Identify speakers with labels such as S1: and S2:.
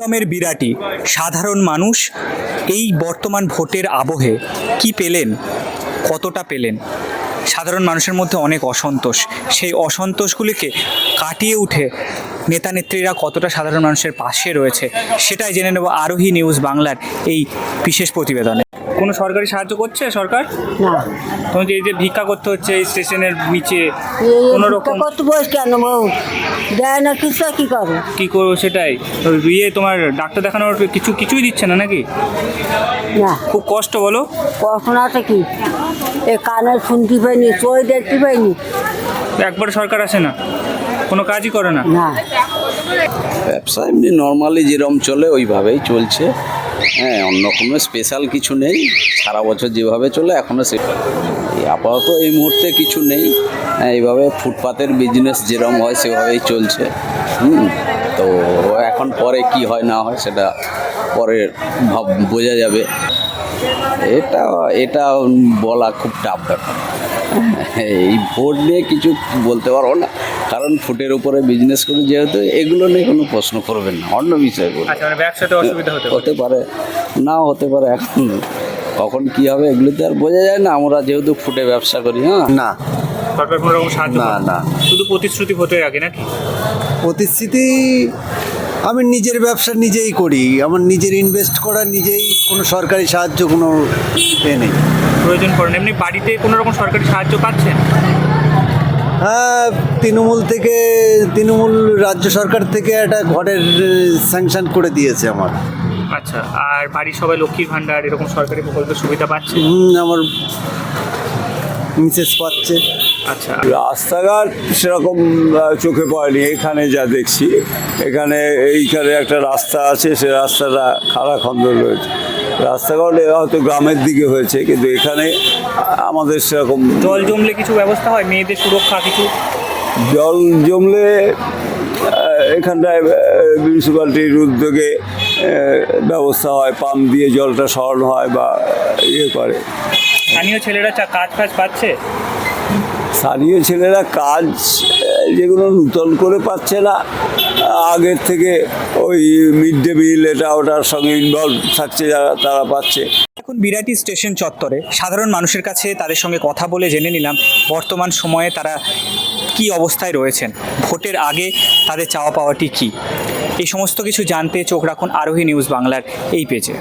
S1: রকমের বিরাটি সাধারণ মানুষ এই বর্তমান ভোটের আবহে কি পেলেন, কতটা পেলেন? সাধারণ মানুষের মধ্যে অনেক অসন্তোষ, সেই অসন্তোষগুলিকে কাটিয়ে উঠে নেতা নেত্রীরা কতটা সাধারণ মানুষের পাশে রয়েছে সেটাই জেনে নেব আরোহী নিউজ বাংলার এই বিশেষ প্রতিবেদনে। কোনো সরকারি সাহায্য করছে সরকার?
S2: না,
S1: তোমাকে এই যে ভিক্ষা করতে হচ্ছে এই স্টেশনের নিচে, কোনো রকম
S2: কত বয়স কেন বউ দেয় না কিছু, কি করো?
S1: কি করবো সেটাই তো, তোমার ডাক্তার দেখানোর কিছুই দিচ্ছে না নাকি?
S2: না,
S1: খুব কষ্ট বলো।
S2: পড়াশোনাটা কি এ কানে শুনতে পাইনি, চোখ দেখতে পাইনি।
S1: একবার সরকার আসে না, কোনো কাজই করে না।
S2: না,
S3: ব্যবসা এমনি নর্মালি যেরকম চলে ওইভাবেই চলছে। হ্যাঁ, অন্য কোনো স্পেশাল কিছু নেই, সারা বছর যেভাবে চলে এখনও সে আপাতত এই মুহূর্তে কিছু নেই। হ্যাঁ, এইভাবে ফুটপাতের বিজনেস যেরকম হয় সেভাবেই চলছে। তো এখন পরে কি হয় না হয় সেটা পরে বোঝা যাবে। এটা বলা খুব টাফ ব্যাপার। এই ভোট নিয়ে কিছু বলতে পারবো না, কারণ ফুটের উপরে বিজনেস করি যেহেতু, এগুলো নিয়ে কোনো প্রশ্ন করবেন না, অন্য বিষয়গুলো।
S1: ব্যবসাতে অসুবিধা
S3: হতে পারে, নাও হতে পারে। এখন কখন কি হবে এগুলোতে আর বোঝা যায় না, আমরা যেহেতু ফুটে ব্যবসা করি। হ্যাঁ,
S4: না,
S1: সরকার কোনো রকম সাহায্য
S4: না, না,
S1: শুধু প্রতিশ্রুতি ভোটের আগে নাকি?
S4: প্রতিশ্রুতি আমি নিজের ব্যবসা নিজেই করি, আমার নিজের ইনভেস্ট করা নিজেই, কোনো সরকারি সাহায্য কোনো নেই।
S1: প্রয়োজন পড়ে না। এমনি বাড়িতে কোনো রকম সরকারি সাহায্য পাচ্ছেন?
S4: হ্যাঁ, তৃণমূল রাজ্য সরকার থেকে একটা ঘরের স্যাংশন করে দিয়েছে আমার।
S1: আচ্ছা, আর বাড়ির সবাই লক্ষ্মীর ভাণ্ডার এরকম সরকারি প্রকল্পের সুবিধা পাচ্ছে?
S4: আমার মিসেস পাচ্ছে।
S1: আচ্ছা,
S5: রাস্তাঘাট সেরকম চোখে পড়েনি এখানে যা দেখছি। এইখানে একটা রাস্তা আছে, সে রাস্তাটা খাড়াখন্দ রয়েছে। রাস্তাঘাট হয়তো গ্রামের দিকে হয়েছে, কিন্তু এখানে আমাদের সেরকম
S1: জল জমলে কিছু ব্যবস্থা হয়, মেয়েদের সুরক্ষা কিছু?
S5: জল জমলে এখানটায় মিউনিসিপ্যালিটির উদ্যোগে ব্যবস্থা হয়, পাম্প দিয়ে জলটা সরানো হয় বা ইয়ে করে।
S1: স্থানীয় ছেলেরা কাজ পাচ্ছে?
S5: স্থানীয় ছেলেরা কাজ যেগুলো নূতন করে পাচ্ছে না, আগের থেকে ওই মিড ডে মিল এটা ওটার সঙ্গে ইনভলভ থাকছে যারা, তারা পাচ্ছে।
S1: এখন বিরাটি স্টেশন চত্বরে সাধারণ মানুষের কাছে তাদের সঙ্গে কথা বলে জেনে নিলাম বর্তমান সময়ে তারা কি অবস্থায় রয়েছেন, ভোটের আগে তাদের চাওয়া পাওয়াটি কী। এই সমস্ত কিছু জানতে চোখ রাখুন আরোহী নিউজ বাংলার এই পেজে।